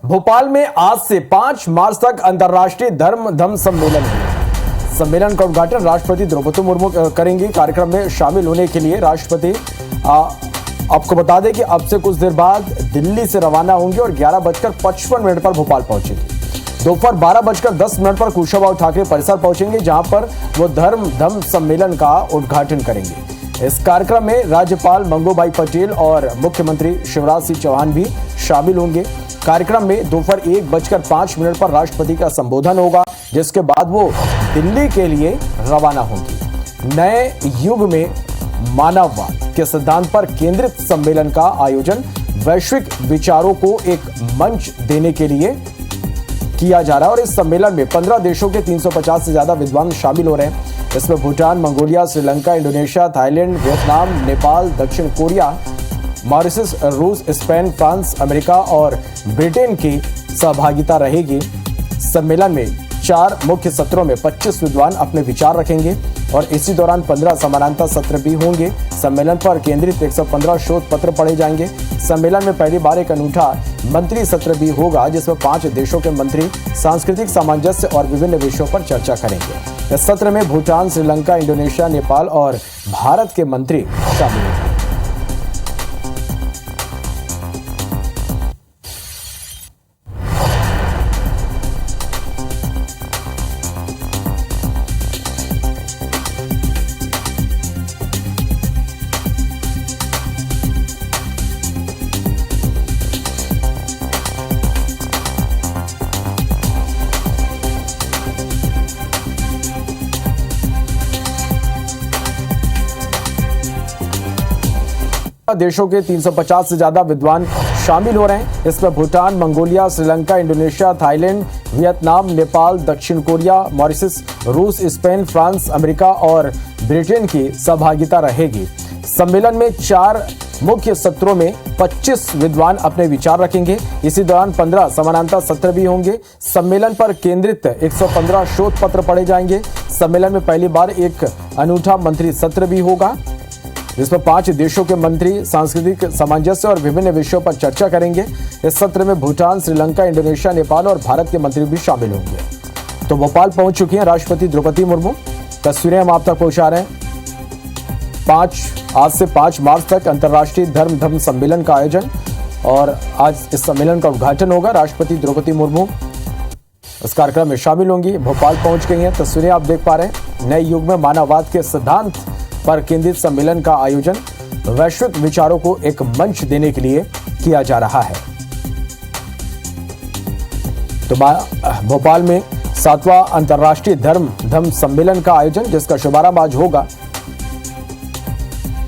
भोपाल में आज से 5 मार्च तक अंतर्राष्ट्रीय धर्म सम्मेलन है। सम्मेलन का उद्घाटन राष्ट्रपति द्रौपदी मुर्मू करेंगी। कार्यक्रम में शामिल होने के लिए राष्ट्रपति आपको बता दें कि अब से कुछ देर बाद दिल्ली से रवाना होंगे और 11:55 पर भोपाल पहुंचेंगे। दोपहर 12:10 पर कुशाभाऊ ठाकरे परिसर पहुंचेंगे, जहां पर वो धर्म सम्मेलन का उद्घाटन करेंगे। इस कार्यक्रम में राज्यपाल मंगूभाई पटेल और मुख्यमंत्री शिवराज सिंह चौहान भी शामिल होंगे। कार्यक्रम में दोपहर 1:05 पर राष्ट्रपति का संबोधन होगा, जिसके बाद वो दिल्ली के लिए रवाना होंगे। नए युग में मानववाद के सिद्धांत पर केंद्रित सम्मेलन का आयोजन वैश्विक विचारों को एक मंच देने के लिए किया जा रहा है और इस सम्मेलन में 15 देशों के 350 से ज्यादा विद्वान शामिल हो रहे हैं। इसमें Bhutan, Mongolia, Sri Lanka, Indonesia, Thailand, Vietnam, Nepal, दक्षिण कोरिया, मॉरिशस, रूस, स्पेन, फ्रांस, अमेरिका और ब्रिटेन की सहभागिता रहेगी। सम्मेलन में 4 मुख्य सत्रों में 25 विद्वान अपने विचार रखेंगे और इसी दौरान 15 समानांतर सत्र भी होंगे। सम्मेलन पर केंद्रित 115 शोध पत्र पढ़े जाएंगे। सम्मेलन में पहली बार एक अनूठा मंत्री सत्र भी होगा, जिसमें 5 देशों के मंत्री सांस्कृतिक सामंजस्य और विभिन्न विषयों पर चर्चा करेंगे। इस सत्र में भूटान, श्रीलंका, इंडोनेशिया, नेपाल और भारत के मंत्री शामिल होंगे। देशों के 350 से ज्यादा विद्वान शामिल हो रहे हैं। इसमें Bhutan, Mongolia, Sri Lanka, Indonesia, Thailand, Vietnam, Nepal, दक्षिण कोरिया, मॉरिशस, रूस, स्पेन, फ्रांस, अमेरिका और ब्रिटेन की सहभागिता रहेगी। सम्मेलन में 4 मुख्य सत्रों में 25 विद्वान अपने विचार रखेंगे। इसी दौरान 15 समानांतर सत्र भी होंगे। सम्मेलन पर केंद्रित 115 शोध पत्र पढ़े जाएंगे। सम्मेलन में पहली बार एक अनूठा मंत्री सत्र भी होगा, जिसमें 5 देशों के मंत्री सांस्कृतिक सामंजस्य और विभिन्न विषयों पर चर्चा करेंगे। इस सत्र में भूटान, श्रीलंका, इंडोनेशिया, नेपाल और भारत के मंत्री भी शामिल होंगे। तो भोपाल पहुंच चुकी हैं राष्ट्रपति द्रौपदी मुर्मू। तस्वीरें हम आप तक पहुंचा रहे हैं। आज से 5 मार्च तक अंतर्राष्ट्रीय धर्म सम्मेलन का आयोजन और आज इस सम्मेलन का उद्घाटन होगा। राष्ट्रपति द्रौपदी मुर्मू इस कार्यक्रम में शामिल होंगी। भोपाल पहुंच गई हैं। तस्वीरें आप देख पा रहे हैं। नए युग में मानववाद के सिद्धांत पर केंद्रित सम्मेलन का आयोजन वैश्विक विचारों को एक मंच देने के लिए किया जा रहा है। तो भोपाल में 7वां अंतर्राष्ट्रीय धर्म सम्मेलन का आयोजन, जिसका शुभारंभ आज होगा।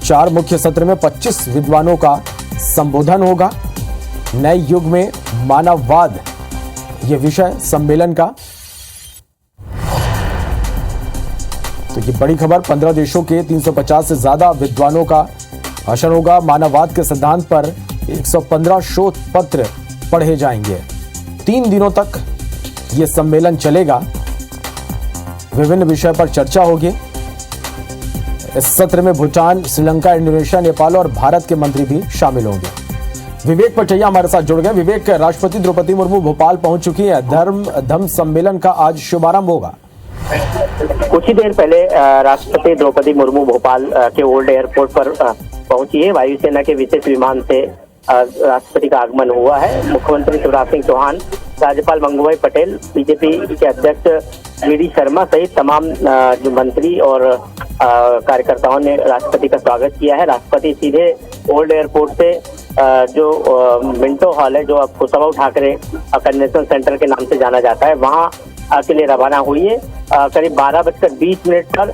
4 मुख्य सत्र में 25 विद्वानों का संबोधन होगा। नए युग में मानववाद यह विषय सम्मेलन का। तो ये बड़ी खबर, 15 देशों के 350 से ज्यादा विद्वानों का भाषण होगा। मानववाद के सिद्धांत पर 115 शोध पत्र पढ़े जाएंगे। 3 दिनों तक ये सम्मेलन चलेगा। विभिन्न विषय पर चर्चा होगी। इस सत्र में भूटान, श्रीलंका, इंडोनेशिया, नेपाल और भारत के मंत्री भी शामिल होंगे। विवेक पटैया हमारे साथ जुड़ गए। विवेक, राष्ट्रपति द्रौपदी मुर्मू भोपाल पहुंच चुकी है। धर्म सम्मेलन का आज शुभारंभ होगा। कुछ ही देर पहले राष्ट्रपति द्रौपदी मुर्मू भोपाल के ओल्ड एयरपोर्ट पर पहुंची है। वायुसेना के विशेष विमान से राष्ट्रपति का आगमन हुआ है। मुख्यमंत्री शिवराज सिंह चौहान, राज्यपाल मंगूभाई पटेल, बीजेपी के अध्यक्ष वी.डी. शर्मा सहित तमाम जो मंत्री और कार्यकर्ताओं ने राष्ट्रपति का स्वागत किया है। राष्ट्रपति सीधे ओल्ड एयरपोर्ट से जो मिंटो हॉल है, जो अब कुशाभाऊ ठाकरे कन्वेंशन सेंटर के नाम से जाना जाता है, वहाँ के लिए रवाना हुई है। करीब 12:20 पर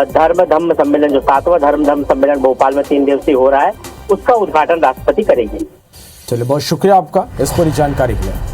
धर्म सम्मेलन, जो 7वां धर्म सम्मेलन भोपाल में 3 दिवसीय हो रहा है, उसका उद्घाटन राष्ट्रपति करेंगे। चलिए, बहुत शुक्रिया आपका इस पूरी जानकारी के लिए।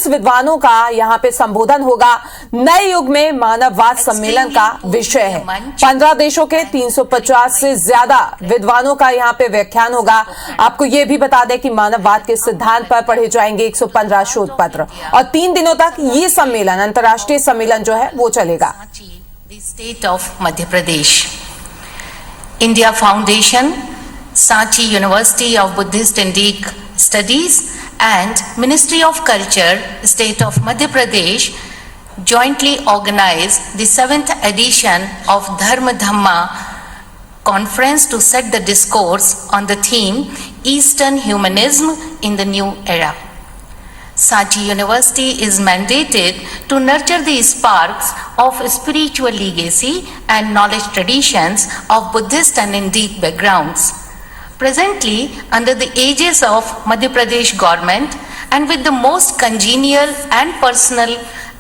विद्वानों का यहाँ पे संबोधन होगा। नए युग में मानववाद सम्मेलन का विषय है। 15 देशों के 350 से ज्यादा विद्वानों का यहाँ पे व्याख्यान होगा। आपको ये भी बता दें कि मानववाद के सिद्धांत पर पढ़े जाएंगे 115 शोध पत्र और 3 दिनों तक ये सम्मेलन, अंतर्राष्ट्रीय सम्मेलन जो है वो चलेगा। The state of Madhya Pradesh, India Foundation, Sanchi University of Buddhist Indic Studies and Ministry of Culture, State of Madhya Pradesh jointly organized the 7th edition of Dharma Dhamma conference to set the discourse on the theme Eastern Humanism in the New Era. Sanchi University is mandated to nurture the sparks of spiritual legacy and knowledge traditions of Buddhist and Indic backgrounds. Presently, under the aegis of Madhya Pradesh government and with the most congenial and personal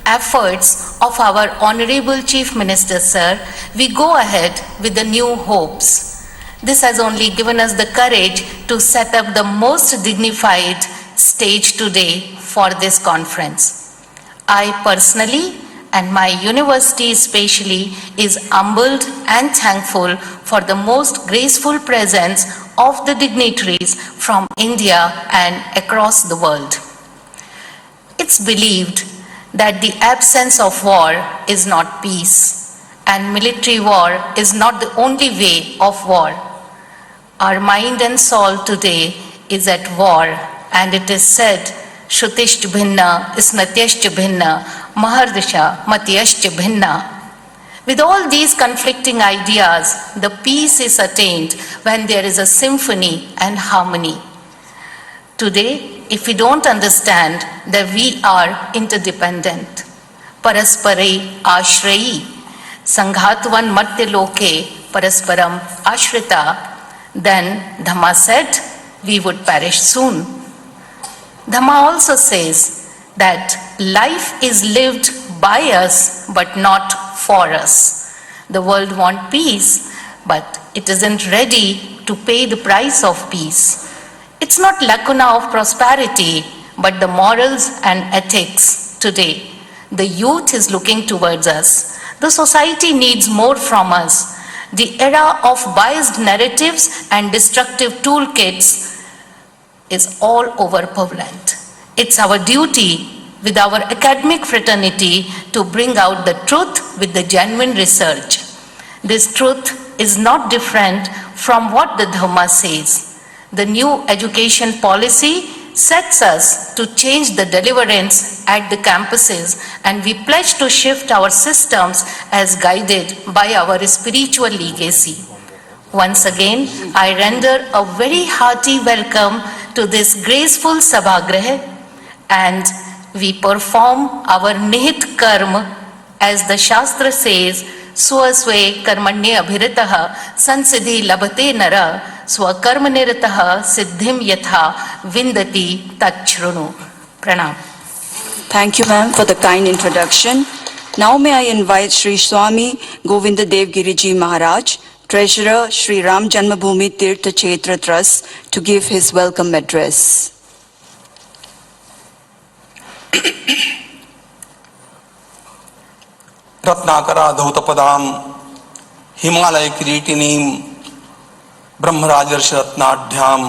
efforts of our Honorable Chief Minister Sir, we go ahead with the new hopes. This has only given us the courage to set up the most dignified stage today for this conference. I personally and my university especially is humbled and thankful for the most graceful presence of the dignitaries from India and across the world. It's believed that the absence of war is not peace, and military war is not the only way of war. Our mind and soul today is at war, and it is said, Shrutishch bhinna, Snatyashch bhinna, Mahardasha, Matyashch bhinna. With all these conflicting ideas, the peace is attained when there is a symphony and harmony. Today, if we don't understand that we are interdependent, Paraspare Ashrayi, Sanghatvan Matya Loke Parasparam Ashrita, then Dhamma said we would perish soon. Dhamma also says that life is lived by us but not for us. The world wants peace, but it isn't ready to pay the price of peace. It's not lacuna of prosperity, but the morals and ethics today. The youth is looking towards us. The society needs more from us. The era of biased narratives and destructive toolkits is all over prevalent. It's our duty with our academic fraternity to bring out the truth with the genuine research. This truth is not different from what the Dhamma says. The new education policy sets us to change the deliverance at the campuses, and we pledge to shift our systems as guided by our spiritual legacy. Once again, I render a very hearty welcome to this graceful Sabhagrah, and we perform our nihit karma as the Shastra says, Swasve karmanye abhiritah sansiddhi labhate nara swakarma niratah siddhim yatha vindati tachrunu. Pranam. Thank you, ma'am, for the kind introduction. Now may I invite Sri Swami Govinda Dev Giriji Maharaj, Treasurer Sri Ram Janmabhoomi Tirtha Kshetra Trust, to give his welcome address. रत्नाकरा धौतपदाम Himalaya किरीटिनीम ब्रह्मराजर्षि रत्नाढ्याम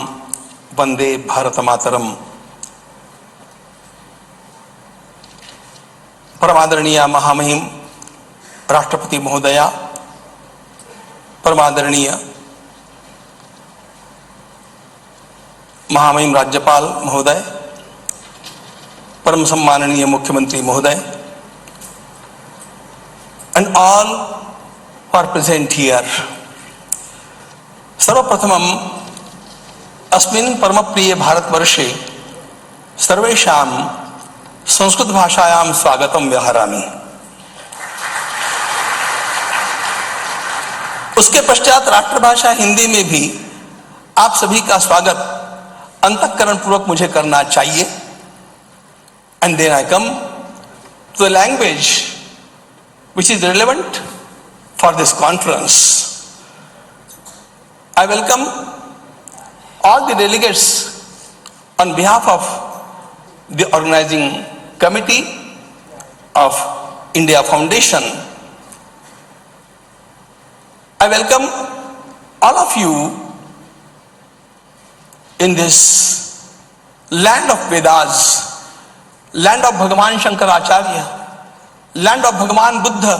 Vande Bharat मातरम। परमादरणीय महामहिम राष्ट्रपति महोदया, परमादरणीय महामहिम राज्यपाल महोदय, परम सम्माननीय मुख्यमंत्री महोदय, and all who are present here. सर्वप्रथमं अस्मिन् परमप्रिय भारतवर्षे सर्वेषां संस्कृत भाषायां स्वागतं व्याहरामि। उसके पश्चात राष्ट्रभाषा हिंदी में भी आप सभी का स्वागत अंतःकरण पूर्वक मुझे करना चाहिए। And then I come to the language which is relevant for this conference. I welcome all the delegates on behalf of the organizing committee of India Foundation. I welcome all of you in this land of Vedas, land of Bhagavan Shankaracharya, land of Bhagavan Buddha,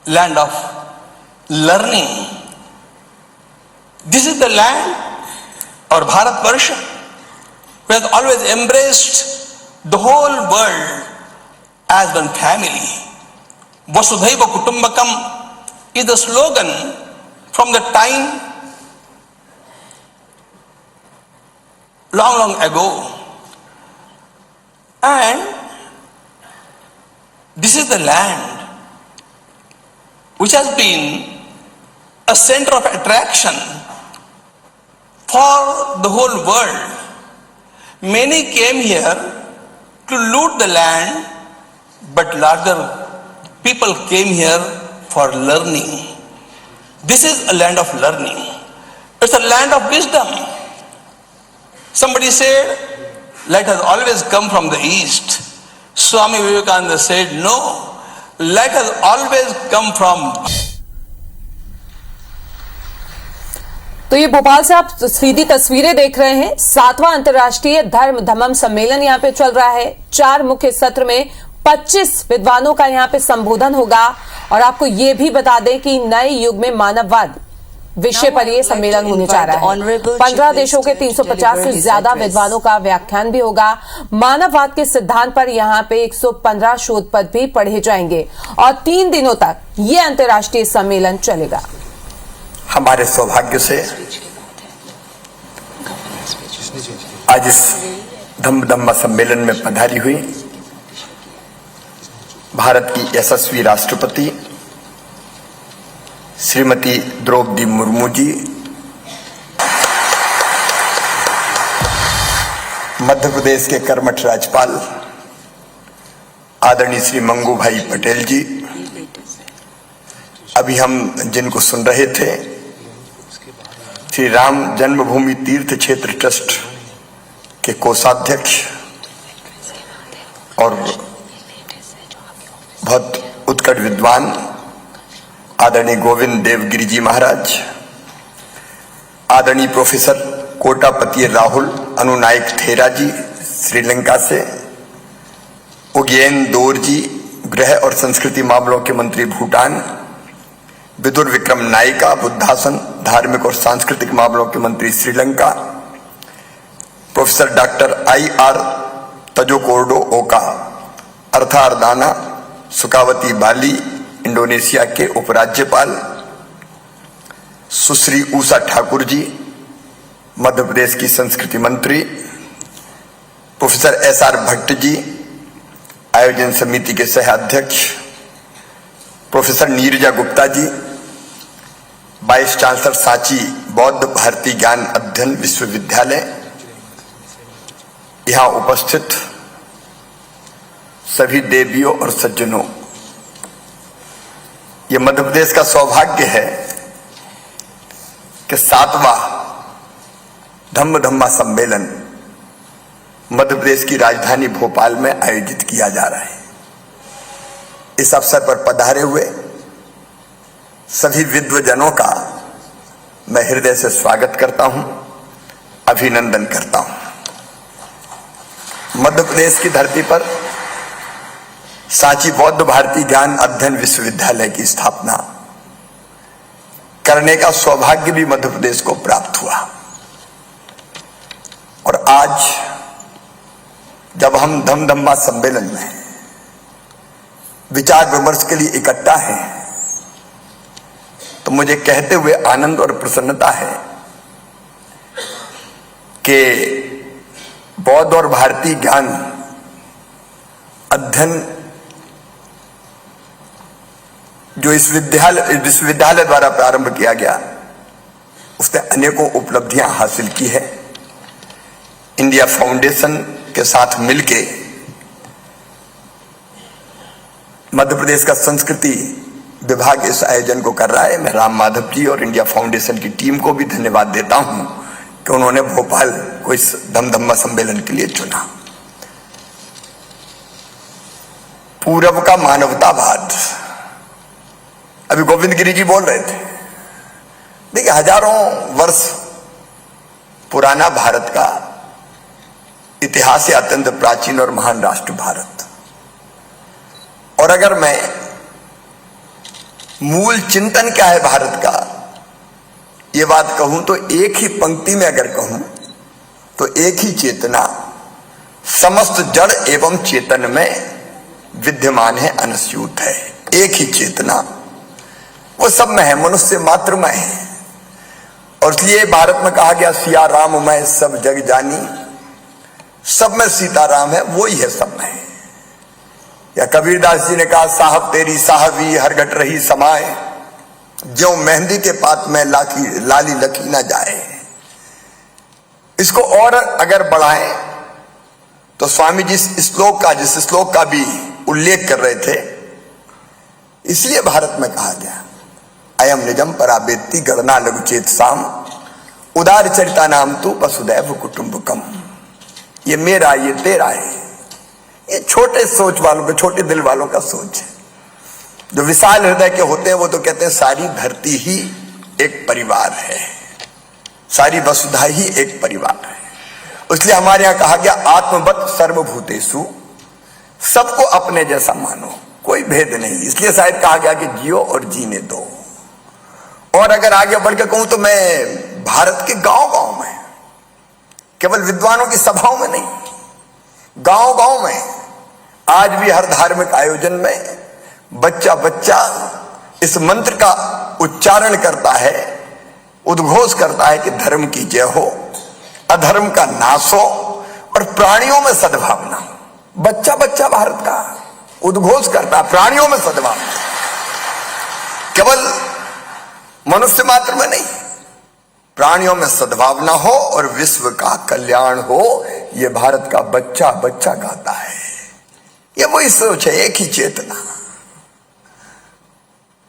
land of learning. This is the land, or Bharatvarsha, who has always embraced the whole world as one family. Vasudhaiva Kutumbakam is the slogan from the time long ago. And this is the land which has been a center of attraction for the whole world. Many came here to loot the land, but larger people came here for learning. This is a land of learning. It's a land of wisdom. Somebody said, light has always come from the east. Swami Vivekananda said, no, light has always come from. तो ये भोपाल से आप सीधी तस्वीरें देख रहे हैं। 7वां अंतर्राष्ट्रीय धर्म धम्म सम्मेलन यहाँ पे चल रहा है। 4 मुख्य सत्र में 25 विद्वानों का यहाँ पे संबोधन होगा। और आपको ये भी बता दें कि नए युग में मानववाद विषय पर यह सम्मेलन होने जा रहा है। 15 देशों के 350 से ज्यादा विद्वानों का व्याख्यान भी होगा। मानववाद के सिद्धांत पर यहाँ पे 115 शोध पत्र भी पढ़े जाएंगे और 3 दिनों तक ये अंतर्राष्ट्रीय सम्मेलन चलेगा। हमारे सौभाग्य से आज इस धम्म सम्मेलन में पधारी हुई भारत की यशस्वी राष्ट्रपति श्रीमती द्रौपदी मुर्मू जी, मध्य प्रदेश के कर्मठ राज्यपाल आदरणीय श्री मंगू भाई पटेल जी, अभी हम जिनको सुन रहे थे श्री राम जन्मभूमि तीर्थ क्षेत्र ट्रस्ट के कोषाध्यक्ष और बहुत उत्कट विद्वान आदरणीय गोविंद देवगिरी जी महाराज, आदरणीय प्रोफेसर कोटापति राहुल अनुनायक थेरा जी श्रीलंका से, उगेन दोर जी गृह और संस्कृति मामलों के मंत्री भूटान, विदुर विक्रम नायिका बुद्धासन धार्मिक और सांस्कृतिक मामलों के मंत्री श्रीलंका, प्रोफेसर डॉक्टर IR तजोकोर्डो ओका अर्थार्दाना सुकावती बाली इंडोनेशिया के उपराज्यपाल, सुश्री ऊषा ठाकुर जी मध्य प्रदेश की संस्कृति मंत्री, प्रोफेसर SR भट्ट जी आयोजन समिति के सह अध्यक्ष, professor Neerja Gupta ji vice chancellor Sanchi बौद्ध भारती ज्ञान अध्ययन विश्वविद्यालय, यहां उपस्थित सभी देवियों और सज्जनों, ये मध्य प्रदेश का सौभाग्य है कि 7वां धम्म सम्मेलन मध्य प्रदेश की राजधानी भोपाल में आयोजित किया जा रहा है। इस अवसर पर पधारे हुए सभी विद्वजनों का मैं हृदय से स्वागत करता हूं, अभिनंदन करता हूं। मध्य प्रदेश की धरती पर सांची बौद्ध भारती ज्ञान अध्ययन विश्वविद्यालय की स्थापना करने का सौभाग्य भी मध्य प्रदेश को प्राप्त हुआ। और आज जब हम धम्म सम्मेलन में विचार विमर्श के लिए इकट्ठा हैं, तो मुझे कहते हुए आनंद और प्रसन्नता है कि बौद्ध और भारतीय ज्ञान अध्ययन जो इस विश्वविद्यालय द्वारा प्रारंभ किया गया, उसने अनेकों उपलब्धियां हासिल की है। इंडिया फाउंडेशन के साथ मिलके मध्य प्रदेश का संस्कृति विभाग इस आयोजन को कर रहा है। मैं राम माधव जी और इंडिया फाउंडेशन की टीम को भी धन्यवाद देता हूं कि उन्होंने भोपाल को इस धम्म सम्मेलन के लिए चुना। पूरब का मानवतावाद, अभी गोविंद गिरी जी बोल रहे थे। देखिए, हजारों वर्ष पुराना भारत का इतिहास है, अत्यंत प्राचीन और महान राष्ट्र भारत। और अगर मैं मूल चिंतन क्या है भारत का, ये बात कहूं तो एक ही पंक्ति में अगर कहूं तो एक ही चेतना समस्त जड़ एवं चेतन में विद्यमान है, अनस्यूत है। एक ही चेतना वो सब में है, मनुष्य मात्र में है। और इसलिए भारत में कहा गया सिया राम मैं सब जग जानी, सब में सीताराम है, वो ही है सब में। या कबीरदास जी ने कहा साहब तेरी साहबी हर घट रही समाए, जो मेहंदी के पात में लाली लकी ना जाए। इसको और अगर बढ़ाएं तो स्वामी जी जिस श्लोक का भी उल्लेख कर रहे थे, इसलिए भारत में कहा गया अयम निजम पराबेत्ति गणना लघु चेत साम, उदार चरिता नाम तू वसुदैव कुटुंबकम। ये मेरा, ये तेरा है। ये छोटे सोच वालों का, छोटे दिल वालों का सोच है। जो विशाल हृदय के होते हैं वो तो कहते हैं सारी धरती ही एक परिवार है, सारी वसुधा ही एक परिवार है। इसलिए हमारे यहां कहा गया आत्मवत् सर्वभूतेषु, सबको अपने जैसा मानो, कोई भेद नहीं। इसलिए शायद कहा गया कि जियो और जीने दो। और अगर आगे बढ़कर कहूं तो मैं भारत के गांव गांव में, केवल विद्वानों की सभाओं में नहीं, गांव गांव में आज भी हर धार्मिक आयोजन में बच्चा बच्चा इस मंत्र का उच्चारण करता है, उद्घोष करता है कि धर्म की जय हो, अधर्म का नाश हो और प्राणियों में सद्भावना। बच्चा बच्चा भारत का उद्घोष करता है प्राणियों में सद्भावना, केवल मनुष्य मात्र में नहीं, प्राणियों में सद्भावना हो और विश्व का कल्याण हो। यह भारत का बच्चा बच्चा गाता है। यह वही सोच है, एक ही चेतना।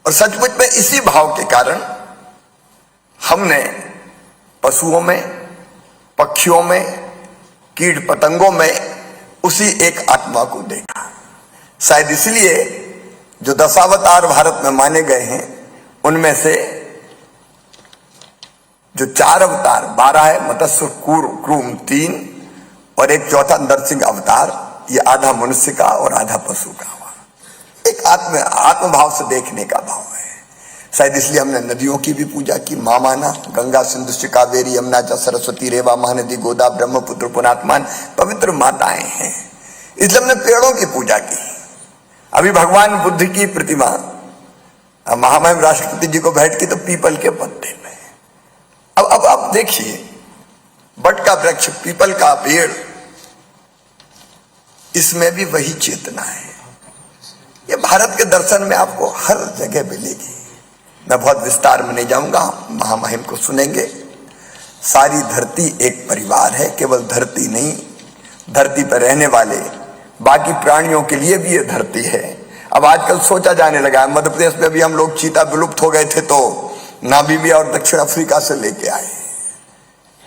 और सचमुच में इसी भाव के कारण हमने पशुओं में, पक्षियों में, कीट पतंगों में उसी एक आत्मा को देखा। शायद इसलिए जो दशावतार भारत में माने गए हैं, उनमें से जो 4 अवतार 12 है, मत्स्य कूर्म 3 और एक चौथा नरसिंह अवतार, ये आधा मनुष्य का और आधा पशु का हुआ। एक आत्मभाव से देखने का भाव है। शायद इसलिए हमने नदियों की भी पूजा की, मां माना। गंगा सिंधु कावेरी यमुना च सरस्वती रेवा महानदी गोदा ब्रह्मपुत्र पुनात्मान, पवित्र माताएं हैं। इसलिए हमने पेड़ों की पूजा की। अभी भगवान बुद्ध की प्रतिमा महामहिम राष्ट्रपति जी को भेंट की तो पीपल के पत्ते में। अब आप देखिए, बट का वृक्ष, पीपल का पेड़, इसमें भी वही चेतना है। ये भारत के दर्शन में आपको हर जगह मिलेगी। मैं बहुत विस्तार में नहीं जाऊंगा, महामहिम को सुनेंगे। सारी धरती एक परिवार है, केवल धरती नहीं, धरती पर रहने वाले बाकी प्राणियों के लिए भी ये धरती है। अब आजकल सोचा जाने लगा है, मध्य प्रदेश में भी हम लोग चीता विलुप्त हो गए थे तो नामीबिया और दक्षिण अफ्रीका से लेके आए,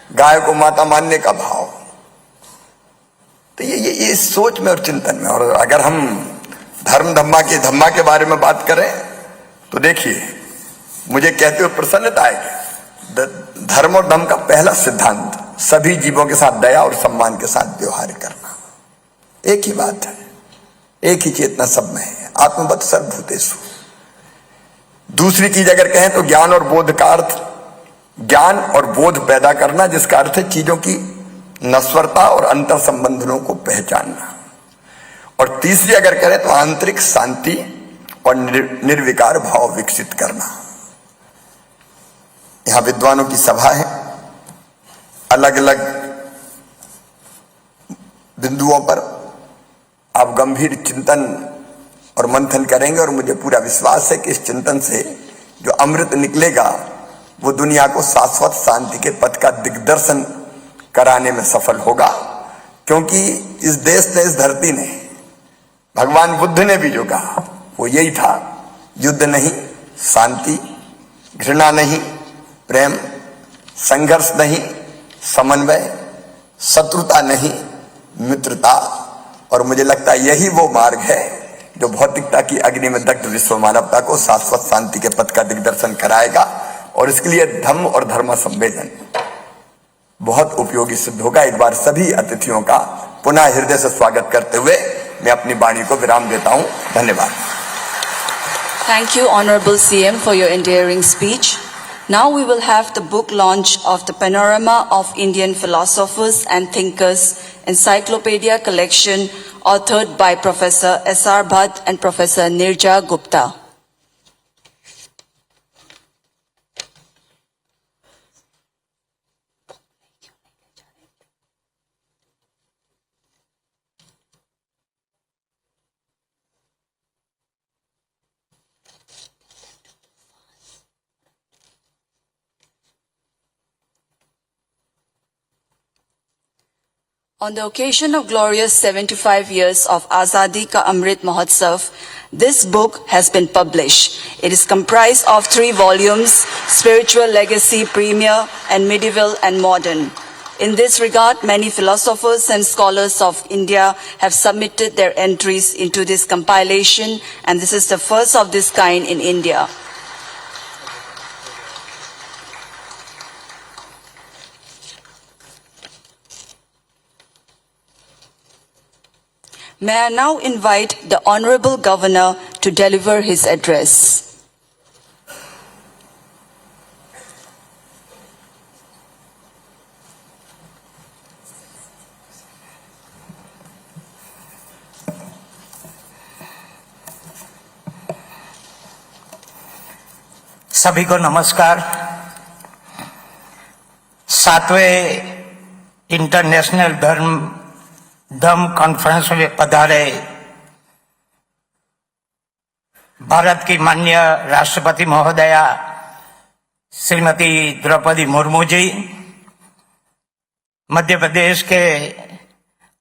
गाय को माता मानने का भाव। तो ये सोच में और चिंतन में। और अगर हम धम्मा के बारे में बात करें तो देखिए, मुझे कहते हुए प्रसन्नता है। धर्म और धम्म का पहला सिद्धांत सभी जीवों के साथ दया और सम्मान के साथ व्यवहार करना। एक ही बात है, एक ही चेतना सब में है, आत्मवत् सर्वभूतेषु। दूसरी चीज अगर कहें तो ज्ञान और बोध का अर्थ, ज्ञान और बोध पैदा करना, जिसका अर्थ है चीजों की नश्वरता और अंतर संबंधों को पहचानना। और तीसरी अगर करें तो आंतरिक शांति और निर्विकार भाव विकसित करना। यहां विद्वानों की सभा है, अलग अलग बिंदुओं पर आप गंभीर चिंतन और मंथन करेंगे और मुझे पूरा विश्वास है कि इस चिंतन से जो अमृत निकलेगा वो दुनिया को शाश्वत शांति के पथ का दिग्दर्शन कराने में सफल होगा। क्योंकि इस देश ने, इस धरती ने, भगवान बुद्ध ने भी जो कहा वो यही था, युद्ध नहीं, शांति, घृणा नहीं, प्रेम, संघर्ष नहीं, समन्वय, शत्रुता नहीं, मित्रता। और मुझे लगता है यही वो मार्ग है जो भौतिकता की अग्नि में दग्ध विश्व मानवता को शाश्वत शांति के पथ का दिग्दर्शन कराएगा, और इसके लिए धम्म और धर्म सम्मेलन बहुत उपयोगी सिद्ध होगा। एक बार सभी अतिथियों का पुनः हृदय से स्वागत करते हुए मैं अपनी वाणी को विराम देता हूं। धन्यवाद। Thank you, Honorable CM, for your endearing speech. Now we will have the book launch of the Panorama of Indian Philosophers and Thinkers Encyclopedia Collection, authored by Professor S.R. Bhatt and Professor Nirja Gupta. On the occasion of glorious 75 years of Azadi Ka Amrit Mahotsav, this book has been published. It is comprised of 3 volumes, Spiritual Legacy, Premier, and Medieval and Modern. In this regard, many philosophers and scholars of India have submitted their entries into this compilation, and this is the first of this kind in India. May I now invite the Honorable Governor to deliver his address. सभी को नमस्कार। 7वें international धम्म conference में पधारे भारत की माननीय राष्ट्रपति महोदया श्रीमती द्रौपदी मुर्मू जी, मध्य प्रदेश के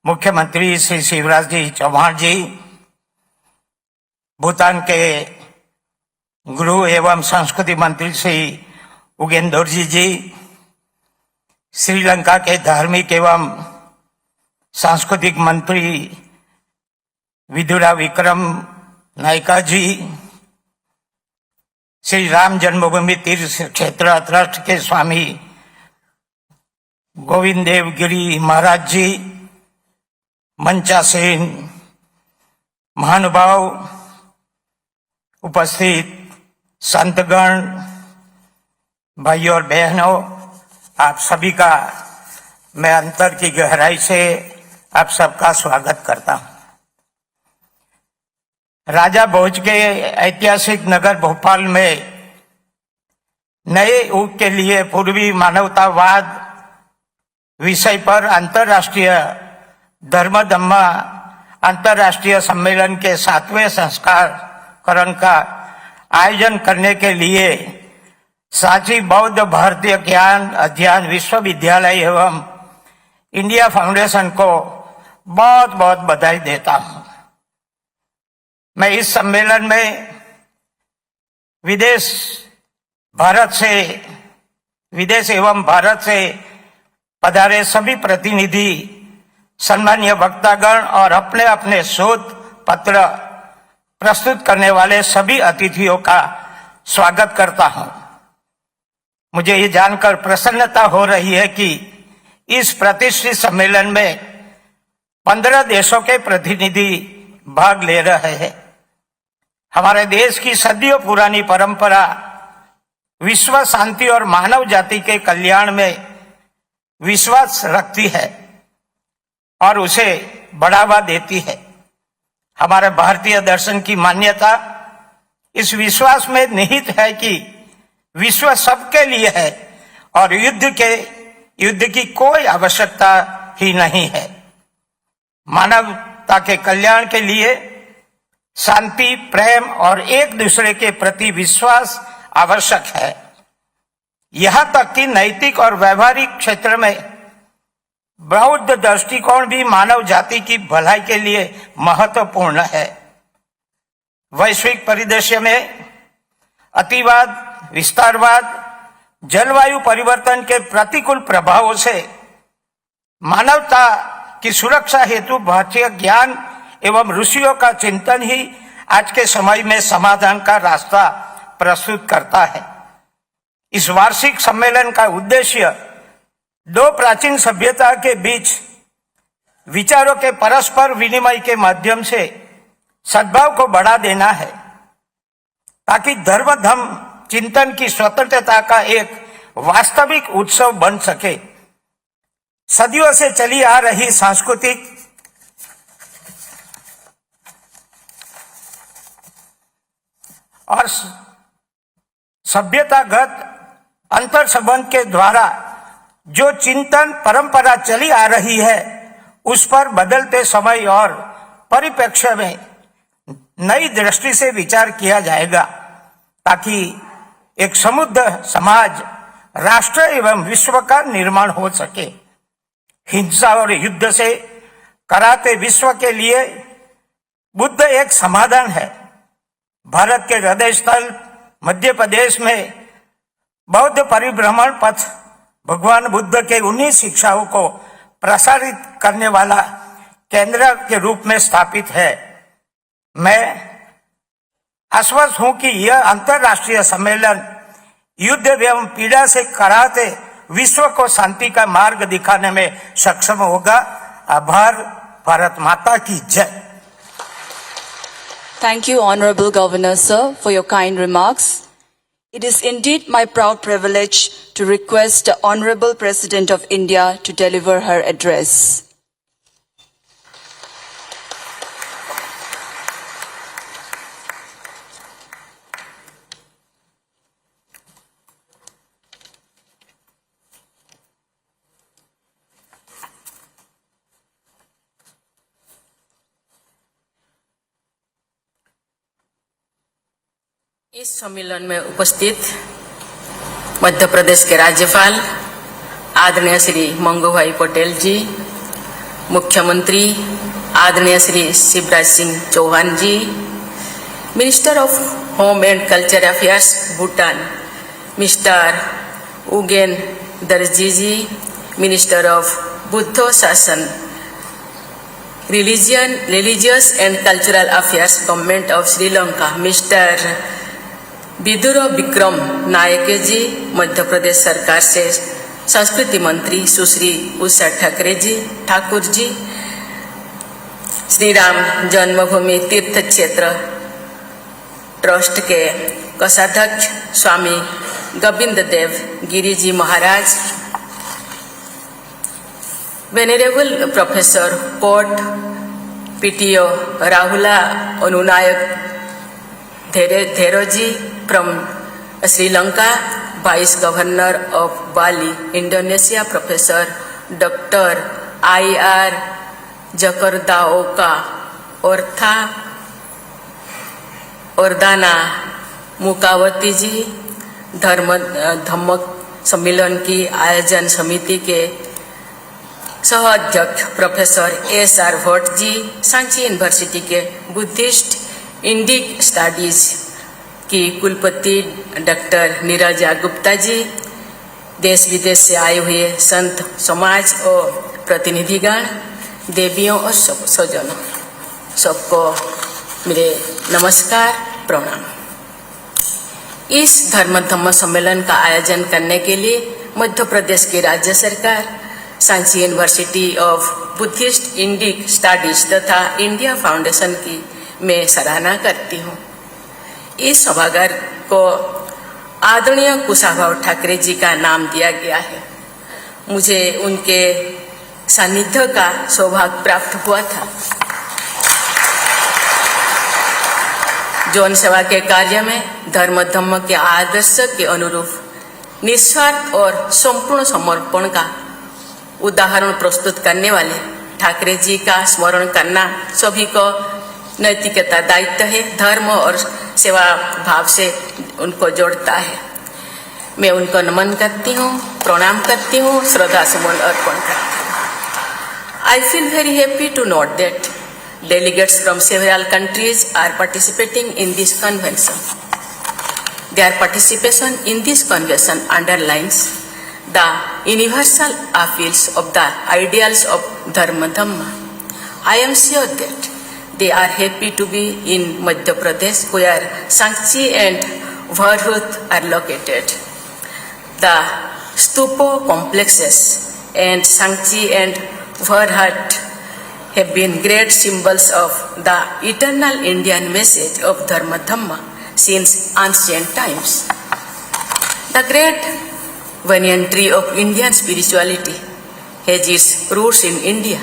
मुख्यमंत्री श्री शिवराज जी चौहान जी, भूटान के गृह एवं संस्कृति मंत्री श्री उगेन दोरजी जी, श्रीलंका के धार्मिक एवं सांस्कृतिक मंत्री विदुरा विक्रम नायका जी, श्री राम जन्मभूमि तीर्थ क्षेत्र ट्रस्ट के स्वामी गोविंद देव गिरी महाराज जी, मंचासीन महानुभाव, उपस्थित संतगण, भाइयों और बहनों, आप सभी का मैं अंतर की गहराई से आप सबका स्वागत करता हूं। राजा भोज के ऐतिहासिक नगर भोपाल में नए युग के लिए पूर्वी मानवतावाद विषय पर अंतर्राष्ट्रीय धर्म अंतर्राष्ट्रीय सम्मेलन के 7वें संस्करण का आयोजन करने के लिए सांची बौद्ध भारतीय ज्ञान अध्ययन विश्वविद्यालय एवं इंडिया फाउंडेशन को बहुत बहुत बधाई देता हूं। मैं इस सम्मेलन में विदेश एवं भारत से पधारे सभी प्रतिनिधि, सम्मानीय वक्तागण और अपने अपने शोध पत्र प्रस्तुत करने वाले सभी अतिथियों का स्वागत करता हूं। मुझे ये जानकर प्रसन्नता हो रही है कि इस प्रतिष्ठित सम्मेलन में 15 देशों के प्रतिनिधि भाग ले रहे हैं। हमारे देश की सदियों पुरानी परंपरा विश्व शांति और मानव जाति के कल्याण में विश्वास रखती है और उसे बढ़ावा देती है। हमारे भारतीय दर्शन की मान्यता इस विश्वास में निहित है कि विश्व सबके लिए है और युद्ध की कोई आवश्यकता ही नहीं है। मानवता के कल्याण के लिए शांति, प्रेम और एक दूसरे के प्रति विश्वास आवश्यक है। यहां तक कि नैतिक और व्यवहारिक क्षेत्र में बौद्ध दृष्टिकोण भी मानव जाति की भलाई के लिए महत्वपूर्ण है। वैश्विक परिदृश्य में अतिवाद, विस्तारवाद, जलवायु परिवर्तन के प्रतिकूल प्रभावों से मानवता की सुरक्षा हेतु भारतीय ज्ञान एवं ऋषियों का चिंतन ही आज के समय में समाधान का रास्ता प्रस्तुत करता है। इस वार्षिक सम्मेलन का उद्देश्य दो प्राचीन सभ्यता के बीच विचारों के परस्पर विनिमय के माध्यम से सद्भाव को बढ़ा देना है, ताकि धर्म धम्म चिंतन की स्वतंत्रता का एक वास्तविक उत्सव बन सके। सदियों से चली आ रही सांस्कृतिक और सभ्यतागत अंतर संबंध के द्वारा जो चिंतन परंपरा चली आ रही है, उस पर बदलते समय और परिप्रेक्ष्य में नई दृष्टि से विचार किया जाएगा, ताकि एक समृद्ध समाज, राष्ट्र एवं विश्व का निर्माण हो सके। हिंसा और युद्ध से कराते विश्व के लिए बुद्ध एक समाधान है। भारत के हृदय स्थल मध्य प्रदेश में बौद्ध परिभ्रमण पथ भगवान बुद्ध के उन्हीं शिक्षाओं को प्रसारित करने वाला केंद्र के रूप में स्थापित है। मैं आश्वस्त हूं कि यह अंतर्राष्ट्रीय सम्मेलन युद्ध एवं पीड़ा से कराते विश्व को शांति का मार्ग दिखाने में सक्षम होगा। आभार। भारत माता की जय। Thank you, Honorable Governor, sir, for your kind remarks. It is indeed my proud privilege to request the Honorable President of India to deliver her address. इस सम्मेलन में उपस्थित मध्य प्रदेश के राज्यपाल आदरणीय श्री मंगू भाई पटेल जी, मुख्यमंत्री आदरणीय Shri Shivraj Singh Chouhan ji, minister of home and culture affairs Bhutan mister Ugyen Dorji ji, minister of Buddha Sasana religious and cultural affairs government of Sri Lanka mister Vidura Wickramanayaka ji, Madhya Pradesh सरकार से संस्कृति मंत्री सुश्री उषा ठाकुर जी, श्री राम जन्मभूमि तीर्थ क्षेत्र ट्रस्ट के कोषाध्यक्ष Swami Govind Dev Giri ji Maharaj, venerable professor Kotapitiye Rahula Anunayake Thero ji from Sri Lanka, vice governor of Bali Indonesia professor doctor IR Tjokorda Oka Ardana मुकावती जी, धम्म सम्मेलन की आयोजन समिति के सह अध्यक्ष professor SR Bhatt ji, Sanchi university के बुद्धिस्ट इंडिक स्टडीज की कुलपति डॉक्टर नीरजा गुप्ता जी, देश विदेश से आए हुए संत समाज और प्रतिनिधिगण, देवियों और स्वजनों, सबको मेरे नमस्कार प्रणाम। इस धम्म सम्मेलन का आयोजन करने के लिए मध्य प्रदेश की राज्य सरकार, Sanchi university of Buddhist Indic studies तथा इंडिया फाउंडेशन की मैं सराहना करती हूँ। इस सभागार को आदरणीय कुशाभाऊ ठाकरे जी का नाम दिया गया है। मुझे उनके सानिध्य का सौभाग्य प्राप्त हुआ था। जौन सेवा के कार्य में धम्म के आदर्श के अनुरूप निस्वार्थ और संपूर्ण समर्पण का उदाहरण प्रस्तुत करने वाले ठाकरे जी का स्मरण करना सभी को नैतिकता दायित्व है। धर्म और सेवा भाव से उनको जोड़ता है। मैं उनको नमन करती हूँ, प्रणाम करती हूँ, श्रद्धा सुमन अर्पण करती हूँ। I feel very happy to note that delegates from several countries are participating in this convention. Their participation in this convention underlines the universal appeals of the ideals of Dharma. I am sure that they are happy to be in Madhya Pradesh, where Sangchi and Bharhut are located. The stupa complexes and Sangchi and Bharhut have been great symbols of the eternal Indian message of Dharma Dhamma since ancient times. The great banyan tree of Indian spirituality has its roots in India,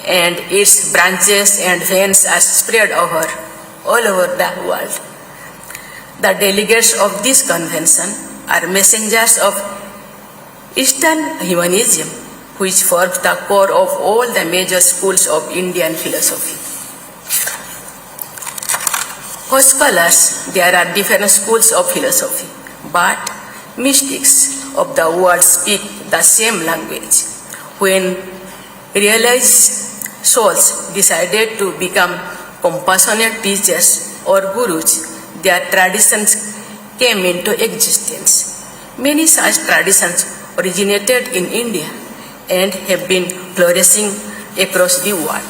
and its branches and veins are spread all over the world. The delegates of this convention are messengers of Eastern humanism, which forms the core of all the major schools of Indian philosophy. For scholars, there are different schools of philosophy, but mystics of the world speak the same language. When realized souls decided to become compassionate teachers or gurus, their traditions came into existence. Many such traditions originated in India and have been flourishing across the world.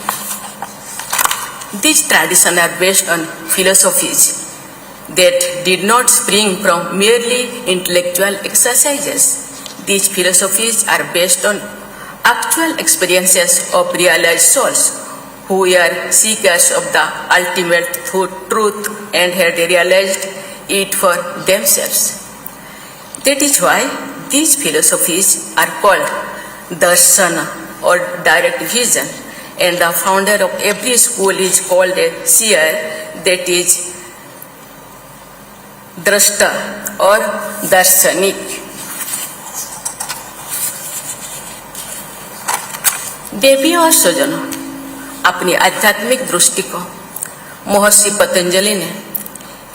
These traditions are based on philosophies that did not spring from merely intellectual exercises. These philosophies are based on actual experiences of realized souls who were seekers of the ultimate truth and had realized it for themselves. That is why these philosophies are called darsana or direct vision, and the founder of every school is called a seer, that is drashta or darshanik. देवी और स्वजनों, अपनी आध्यात्मिक दृष्टि को महर्षि पतंजलि ने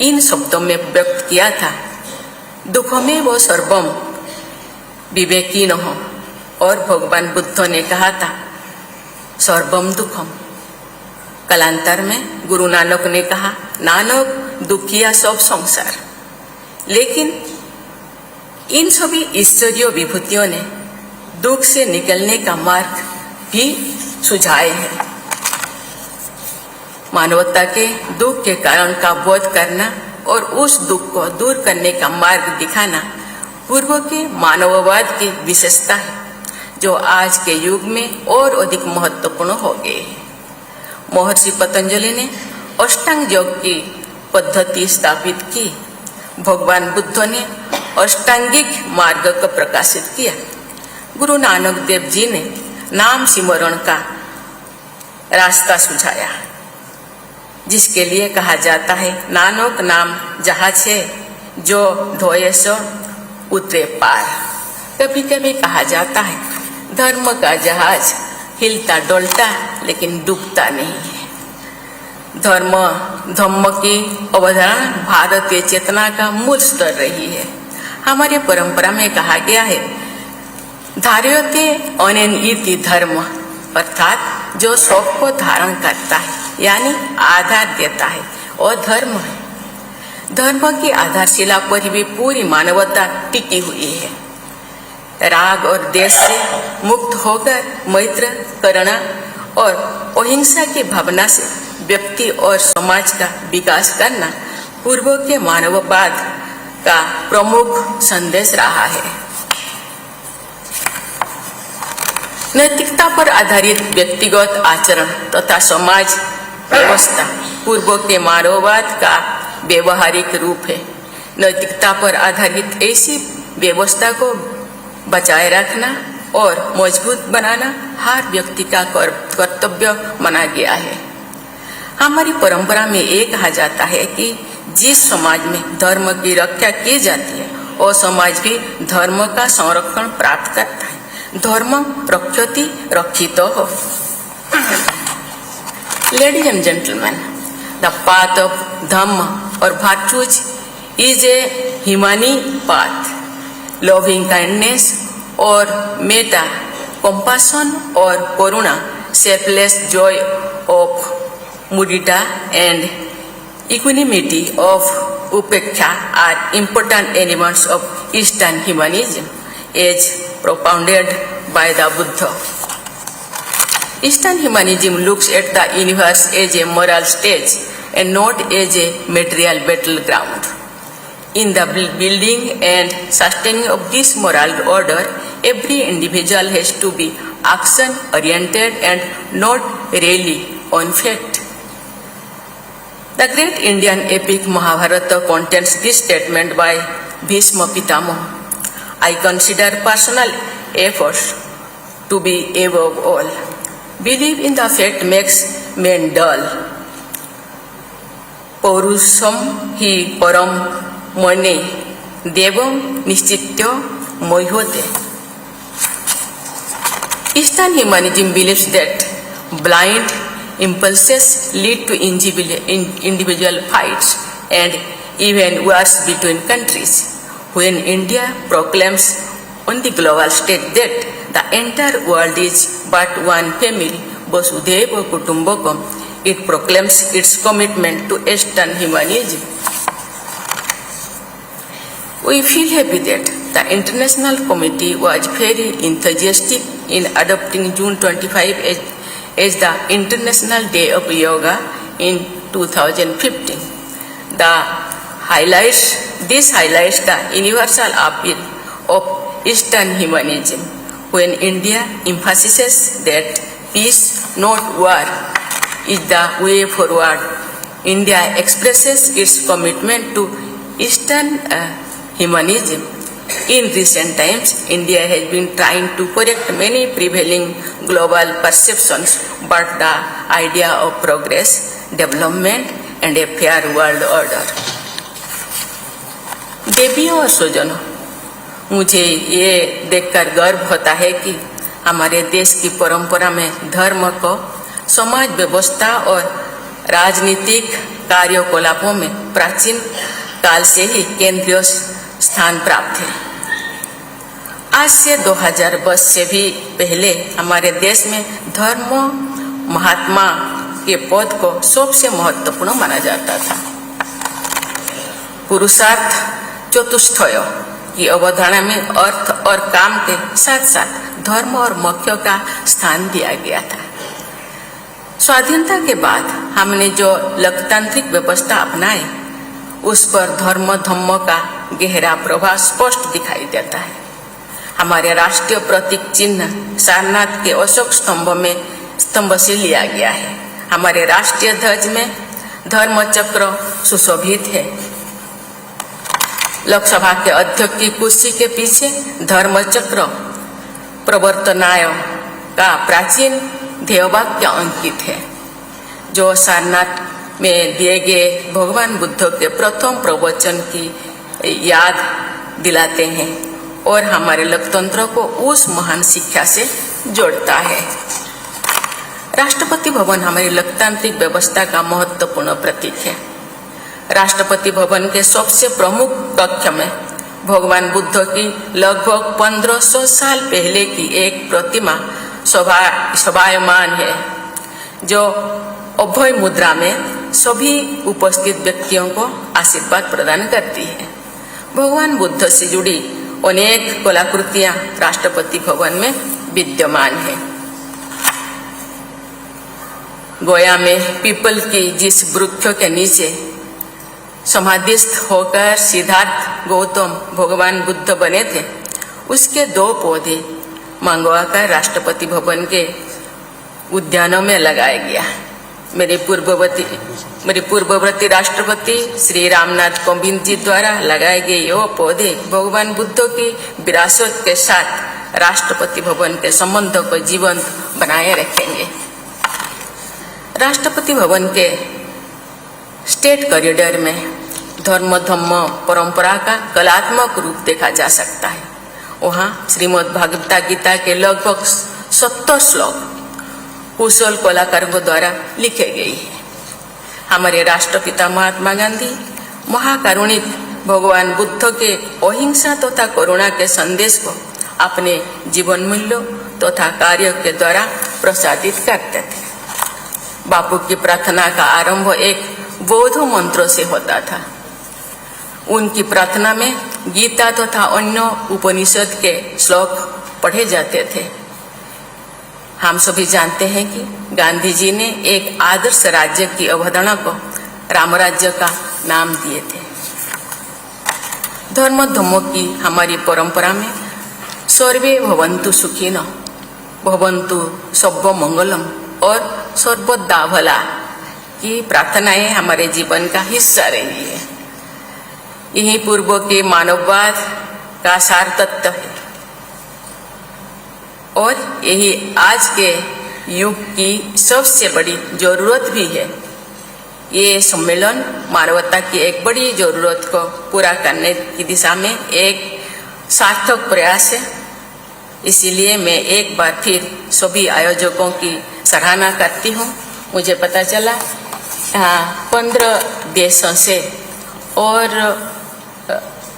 इन शब्दों में व्यक्त किया था, दुखमें वो सर्वम विवेकीन हो, और भगवान बुद्ध ने कहा था सर्वम दुखम। कालांतर में गुरु नानक ने कहा नानक दुखिया सब संसार। लेकिन इन सभी ईश्वरीय विभूतियों ने दुख से निकलने का मार्ग भी सुझाए हैं। मानवता के दुख के कारण का बोध करना और उस दुख को दूर करने का मार्ग दिखाना पूर्व के मानववाद की विशेषता है, जो आज के युग में और अधिक महत्वपूर्ण हो गए हैं। महर्षि पतंजलि ने अष्टांग योग की पद्धति स्थापित की। भगवान बुद्ध ने अष्टांगिक मार्ग को प्रकाशित किया। गुरु नानक देव जी ने नाम सिमरण का रास्ता सुझाया, जिसके लिए कहा जाता है नानक नाम जहाज है जो धोए सो उतरे पार। कभी कभी कहा जाता है धर्म का जहाज हिलता डोलता लेकिन डूबता नहीं है। धम्म की अवधारणा भारतीय चेतना का मूल स्तर रही है। हमारी परंपरा में कहा गया है धार्यते अनेन इति धर्म, अर्थात जो सबको धारण करता है यानी आधार देता है और धर्म है। धर्म की आधारशिला पर भी पूरी मानवता टिकी हुई है। राग और द्वेष से मुक्त होकर मैत्र करुणा और अहिंसा की भावना से व्यक्ति और समाज का विकास करना पूर्व के मानववाद का प्रमुख संदेश रहा है। नैतिकता पर आधारित व्यक्तिगत आचरण तथा समाज व्यवस्था पूर्व के मानववाद का व्यवहारिक रूप है। नैतिकता पर आधारित ऐसी व्यवस्था को बचाए रखना और मजबूत बनाना हर व्यक्ति का कर्तव्य माना गया है। हमारी परंपरा में ये कहा जाता है कि जिस समाज में धर्म की रक्षा की जाती है वो समाज भी धर्म का संरक्षण प्राप्त करता है। धर्म रक्षति रक्षितो हो। Ladies and gentlemen, the path of Dhamma or virtues is a humane path. Loving kindness or metta, compassion or karuna, selfless joy of mudita and equanimity of upekkha are important elements of Eastern humanism as propounded by the Buddha. Eastern humanism looks at the universe as a moral stage and not as a material battleground. In the building and sustaining of this moral order, every individual has to be action-oriented and not really on fact. The great Indian epic Mahabharata contains this statement by Bhishma Pitamaha. I consider personal efforts to be above all. Belief in the fact makes men dull. Paurusham hi param mane devam nishchitya mohote. Eastern humanism believes that blind impulses lead to individual fights and even wars between countries. When India proclaims on the global stage that the entire world is but one family, Vasudhaiva Kutumbakam, it proclaims its commitment to Eastern humanism. We feel happy that the International Committee was very enthusiastic in adopting June 25 as the International Day of Yoga in 2015. This highlights the universal appeal of Eastern humanism. When India emphasizes that peace, not war, is the way forward, India expresses its commitment to Eastern humanism. In recent times, India has been trying to correct many prevailing global perceptions, but the idea of progress, development, and a fair world order. देवियों और स्वजनों, मुझे ये देखकर गर्व होता है कि हमारे देश की परंपरा में धर्म को समाज व्यवस्था और राजनीतिक कार्यकलापों में प्राचीन काल से ही केंद्रीय स्थान प्राप्त है। आज से 2000 वर्ष से भी पहले हमारे देश में धर्म महात्मा के पद को सबसे महत्वपूर्ण माना जाता था। पुरुषार्थ चतुष्टय की अवधारणा में अर्थ और काम के साथ साथ धर्म और मोक्ष का स्थान दिया गया था। स्वाधीनता के बाद हमने जो लोकतांत्रिक व्यवस्था अपनाई, उस पर धर्म धम्म का गहरा प्रभाव स्पष्ट दिखाई देता है। हमारे राष्ट्रीय प्रतीक चिन्ह सारनाथ के अशोक स्तंभ से लिया गया है। हमारे राष्ट्रीय ध्वज में धर्म चक्र सुशोभित है। लोकसभा के अध्यक्ष की कुर्सी के पीछे धर्म चक्र प्रवर्तनाय का प्राचीन ध्येयवाक्य अंकित है, जो सारनाथ में दिए गए भगवान बुद्ध के प्रथम प्रवचन की याद दिलाते हैं और हमारे लोकतंत्र को उस महान शिक्षा से जोड़ता है। राष्ट्रपति भवन हमारी लोकतांत्रिक व्यवस्था का महत्वपूर्ण प्रतीक है। राष्ट्रपति भवन के सबसे प्रमुख कक्ष में भगवान बुद्ध की लगभग 1500 साल पहले की एक प्रतिमा शोभायमान है, जो अभय मुद्रा में सभी उपस्थित व्यक्तियों को आशीर्वाद प्रदान करती है। भगवान बुद्ध से जुड़ी अनेक कलाकृतियां राष्ट्रपति भवन में विद्यमान है। गोया में पीपल की जिस वृक्ष के नीचे समाधिस्थ होकर सिद्धार्थ गौतम भगवान बुद्ध बने थे, उसके 2 पौधे मंगवाकर राष्ट्रपति भवन के उद्यानों में लगाया गया। मेरे पूर्ववर्ती राष्ट्रपति श्री रामनाथ कोविंद जी द्वारा लगाए गए ये पौधे भगवान बुद्ध की विरासत के साथ राष्ट्रपति भवन के संबंध को जीवंत बनाए रखेंगे। राष्ट्रपति भवन के स्टेट कॉरिडोर में धर्म धम्म परंपरा का कलात्मक रूप देखा जा सकता है। वहाँ श्रीमद् भागवत गीता के लगभग 70 श्लोक कुशल कलाकारों द्वारा लिखे गए हैं। हमारे राष्ट्रपिता महात्मा गांधी महाकारुणिक भगवान बुद्ध के अहिंसा तथा करुणा के संदेश को अपने जीवन मूल्यों तथा कार्यों के द्वारा प्रसारित करते थे। बापू की प्रार्थना का आरंभ एक बौद्ध मंत्रों से होता था। उनकी प्रार्थना में गीता तथा अन्य उपनिषद के श्लोक पढ़े जाते थे। हम सभी जानते हैं कि गांधी जी ने एक आदर्श राज्य की अवधारणा को रामराज्य का नाम दिए थे। धर्मों की हमारी परंपरा में सर्वे भवन्तु सुखिनः, भवन्तु सब्ब मंगलम और सर्वदा भला की प्रार्थनाएं हमारे जीवन का हिस्सा रही है। यही पूर्व के मानववाद का सार तत्व है और यही आज के युग की सबसे बड़ी जरूरत भी है। ये सम्मेलन मानवता की एक बड़ी जरूरत को पूरा करने की दिशा में एक सार्थक प्रयास है। इसीलिए मैं एक बार फिर सभी आयोजकों की सराहना करती हूँ। मुझे पता चला यहाँ 15 देशों से और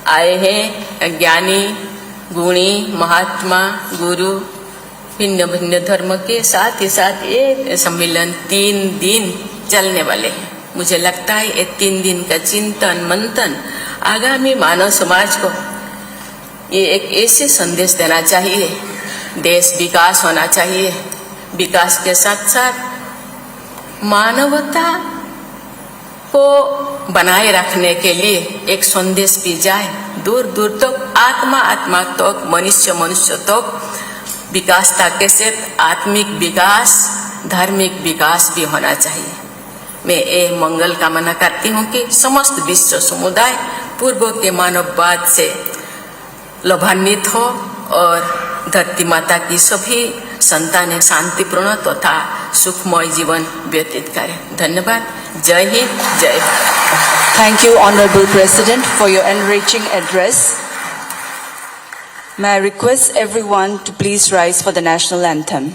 आए हैं ज्ञानी, गुणी, महात्मा, गुरु, भिन्न भिन्न धर्म के। साथ ही साथ ये सम्मेलन 3 दिन चलने वाले हैं। मुझे लगता है ये 3 दिन का चिंतन मंथन आगामी मानव समाज को ये एक ऐसे संदेश देना चाहिए, देश विकास होना चाहिए, विकास के साथ साथ मानवता को बनाए रखने के लिए एक संदेश भी जाए दूर दूर तक, आत्मा तक, मनुष्य तक। विकास के साथ आत्मिक विकास, धार्मिक विकास भी होना चाहिए। मैं ये मंगल कामना करती हूँ कि समस्त विश्व समुदाय पूर्व के मानववाद से लाभान्वित हो और धरती माता की सभी संतानें शांतिपूर्ण तथा सुखमय जीवन व्यतीत करें। धन्यवाद। जय हिंद, जय Bharat. Thank you, Honorable President, for your enriching address. May I request everyone to please rise for the national anthem.